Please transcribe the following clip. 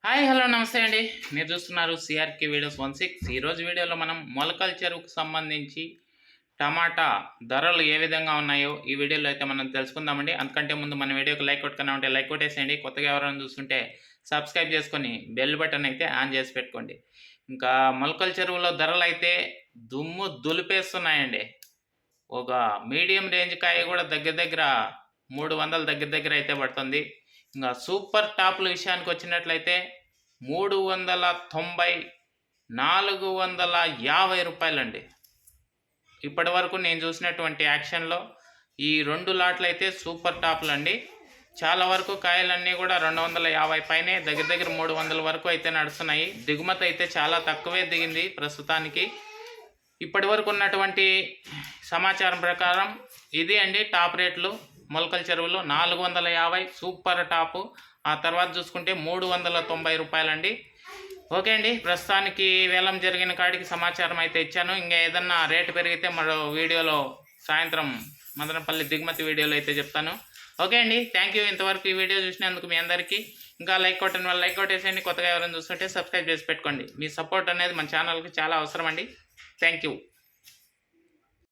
Hi hello నమస్తే అండి. మీరు చూస్తున్నారు సిఆర్కే వీడియోస్ 16. ఈరోజు వీడియోలో మనం మొలకల చెరువుకు సంబంధించి టమాటా ధరలు ఏ విధంగా ఉన్నాయో ఈ వీడియోలో అయితే మనం తెలుసుకుందామండి. అందుకంటే ముందు మన వీడియోకి లైక్ కొట్టుకున్నా ఉంటే లైక్ కొట్టేసేయండి. కొత్తగా ఎవరైనా చూస్తుంటే సబ్స్క్రైబ్ చేసుకొని బెల్ బటన్ అయితే ఆన్ చేసి పెట్టుకోండి. ఇంకా మొలకల చెరువులో ధరలు అయితే దుమ్ము దులిపేస్తున్నాయండి. ఒక మీడియం రేంజ్ కాయ కూడా దగ్గర దగ్గర 300 దగ్గర దగ్గర అయితే పడుతుంది. ఇంకా సూపర్ టాప్ల విషయానికి వచ్చినట్లయితే 390 450 రూపాయలండి. ఇప్పటి వరకు నేను చూసినటువంటి యాక్షన్లో ఈ 2 లాట్లు అయితే సూపర్ టాప్లు అండి. చాలా వరకు కాయలన్నీ కూడా 250 పైనే దగ్గర దగ్గర 300 వరకు అయితే నడుస్తున్నాయి. దిగుమతి అయితే చాలా తక్కువే దిగింది ప్రస్తుతానికి. ఇప్పటి వరకు ఉన్నటువంటి సమాచారం ప్రకారం ఇది అండి టాప్ రేట్లు. మొలకల చెరువులో 450 సూపర్ టాపు. ఆ తర్వాత చూసుకుంటే 390 రూపాయలండి. ఓకే అండి, ప్రస్తుతానికి వేలం జరిగిన కాడికి సమాచారం అయితే ఇచ్చాను. ఇంకా ఏదన్నా రేటు పెరిగితే మరో వీడియోలో సాయంత్రం మదనపల్లి దిగుమతి వీడియోలో అయితే చెప్తాను. ఓకే అండి, థ్యాంక్ యూ. ఇంతవరకు ఈ వీడియో చూసినందుకు మీ అందరికీ. ఇంకా లైక్ కొట్టని వాళ్ళు లైక్ కొట్టేసేయండి. కొత్తగా ఎవరైనా చూస్తుంటే సబ్స్క్రైబ్ చేసి పెట్టుకోండి. మీ సపోర్ట్ అనేది మన ఛానల్కి చాలా అవసరం అండి. Thank you.